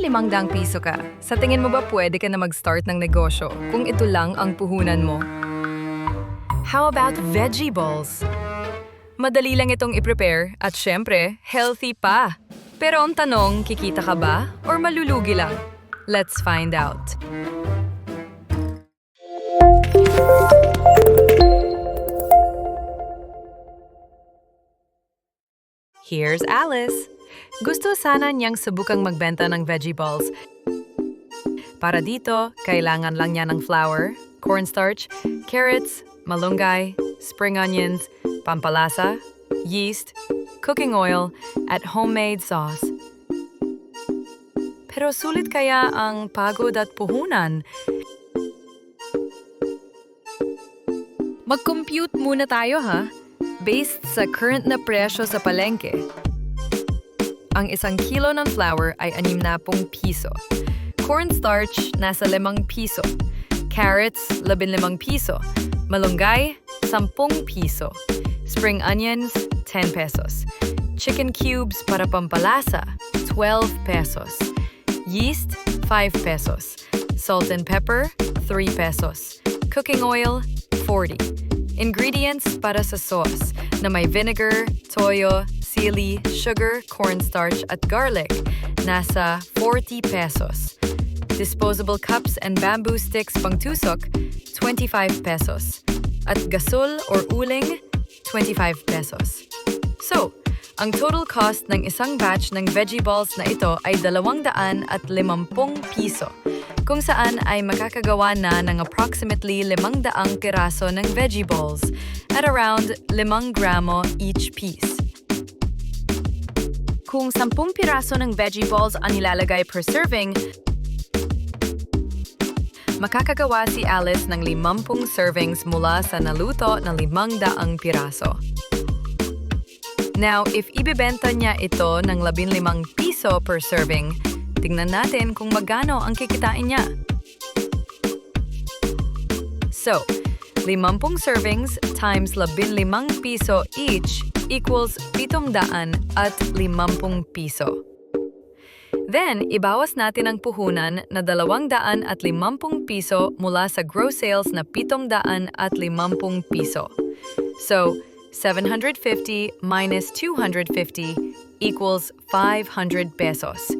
₱500 ka. Sa tingin mo ba pwede ka na mag-start ng negosyo kung ito lang ang puhunan mo? How about veggie balls? Madali lang itong i-prepare at syempre, healthy pa. Pero ang tanong, kikita ka ba or malulugi lang? Let's find out. Here's Alice. Gusto sana niyang subukang magbenta ng veggie balls. Para dito, kailangan lang niya ng flour, cornstarch, carrots, malunggay, spring onions, pampalasa, yeast, cooking oil, at homemade sauce. Pero sulit kaya ang pagod at puhunan? Mag-compute muna tayo ha, based sa current na presyo sa palengke. Ang 1 kilo ng flour ay 60 piso. Cornstarch, nasa 5 piso. Carrots, 15 piso. Malunggay, 10 piso. Spring onions, 10 pesos. Chicken cubes para pampalasa, 12 pesos. Yeast, 5 pesos. Salt and pepper, 3 pesos. Cooking oil, 40. Ingredients para sa sauce na may vinegar, toyo, sili, sugar, cornstarch at garlic, nasa 40 pesos. Disposable cups and bamboo sticks pangtusok, 25 pesos. At gasol or uling, 25 pesos. So, ang total cost ng isang batch ng veggie balls na ito ay 250 piso, kung saan ay makakagawa na ng approximately 500 piraso ng veggie balls at around 5 gramo each piece. Kung 10 piraso ng veggie balls ang nilalagay per serving, makakagawa si Alice ng 50 servings mula sa naluto na 500 piraso. Now, if ibebenta niya ito ng 15 piso per serving, tingnan natin kung magkano ang kikitain niya. So, 50 servings times 15 piso each equals 750 piso. Then, ibawas natin ang puhunan na 250 piso mula sa gross sales na 750 piso. So, 750 minus 250 equals 500 pesos.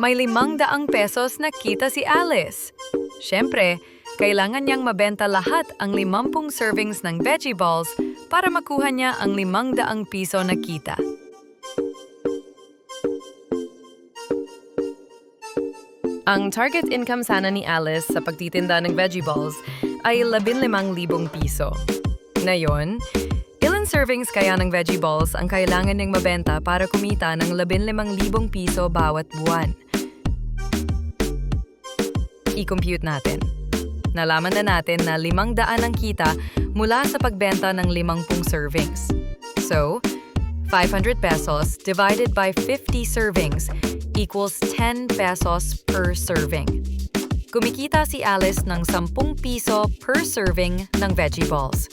May 500 pesos na kita si Alice. Siyempre, kailangan niyang mabenta lahat ang 50 servings ng veggie balls para makuha niya ang 500 piso na kita. Ang target income sana ni Alice sa pagtitinda ng veggie balls ay 15,000 piso. Ngayon, ilan servings kaya ng veggie balls ang kailangan niyang mabenta para kumita ng 15,000 piso bawat buwan? I-compute natin. Nalaman na natin na 500 ang kita mula sa pagbenta ng 50 servings. So, 500 pesos divided by 50 servings equals 10 pesos per serving. Kumikita si Alice ng 10 piso per serving ng veggie balls.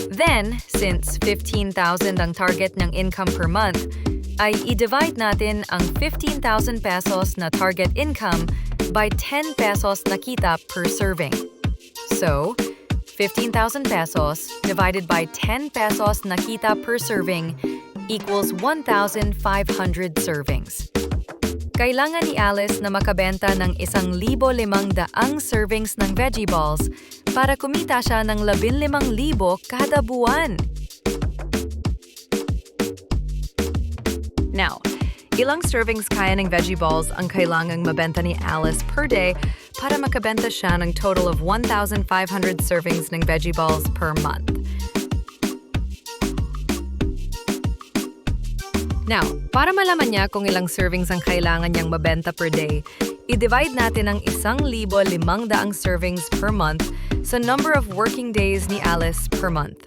Then, since 15,000 ang target ng income per month, ay i-divide natin ang 15,000 pesos na target income by 10 pesos na kita per serving. So, 15,000 pesos divided by 10 pesos na kita per serving equals 1,500 servings. Kailangan ni Alice na makabenta ng 1,500 servings ng veggie balls para kumita siya ng 15,000 kada buwan. Now, ilang servings kaya ng veggie balls ang kailangang mabenta ni Alice per day para makabenta siya ng total of 1,500 servings ng veggie balls per month? Now, para malaman niya kung ilang servings ang kailangan niyang mabenta per day, i-divide natin ang 1,500 servings per month sa number of working days ni Alice per month.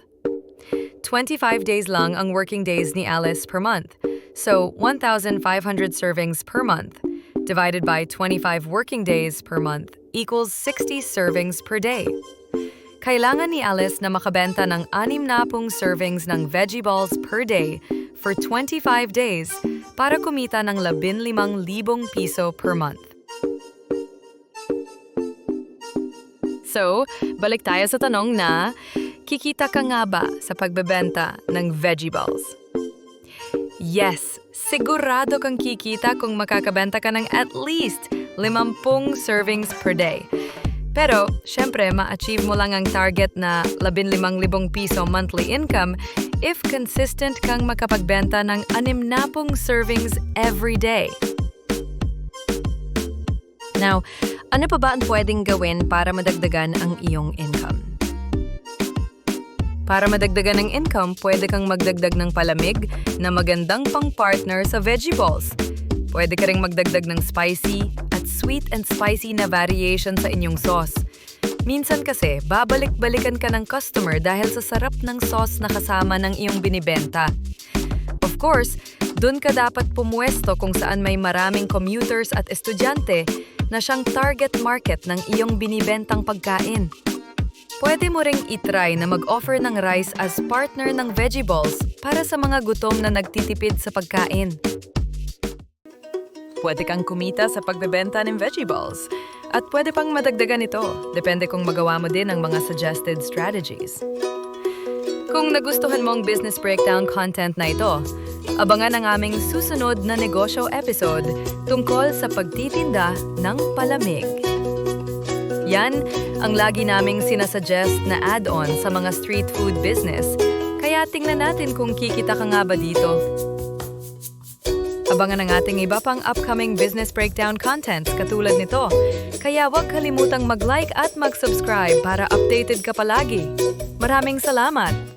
25 days lang ang working days ni Alice per month. So, 1,500 servings per month divided by 25 working days per month equals 60 servings per day. Kailangan ni Alice na makabenta ng 60 servings ng veggie balls per day for 25 days para kumita ng 15,000 piso per month. So, balik tayo sa tanong na, kikita ka nga ba sa pagbebenta ng vegetables? Yes, sigurado kang kikita kung makakabenta ka ng at least 50 servings per day. Pero, syempre, ma-achieve mo lang ang target na 15,000 piso monthly income if consistent kang makapagbenta ng 60 servings every day. Now, ano pa ba ang pwedeng gawin para madagdagan ang iyong income? Para madagdagan ng income, pwede kang magdagdag ng palamig na magandang pang-partner sa veggie balls. Pwede ka ring magdagdag ng spicy at sweet and spicy na variation sa inyong sauce. Minsan kasi, babalik-balikan ka ng customer dahil sa sarap ng sauce na kasama ng iyong binibenta. Of course, dun ka dapat pumuesto kung saan may maraming commuters at estudyante na siyang target market ng iyong binibentang pagkain. Pwede mo ring itry na mag-offer ng rice as partner ng veggie balls para sa mga gutom na nagtitipid sa pagkain. Pwede kang kumita sa pagbebenta ng veggie balls. At pwede pang madagdagan ito, depende kung magawa mo din ang mga suggested strategies. Kung nagustuhan mo ang business breakdown content na ito, abangan ang aming susunod na negosyo episode tungkol sa pagtitinda ng palamig. Yan ang lagi naming sinasuggest na add-on sa mga street food business, kaya tingnan natin kung kikita ka nga ba dito. Abangan ang ating iba pang upcoming business breakdown contents katulad nito. Kaya huwag kalimutang mag-like at mag-subscribe para updated ka palagi. Maraming salamat!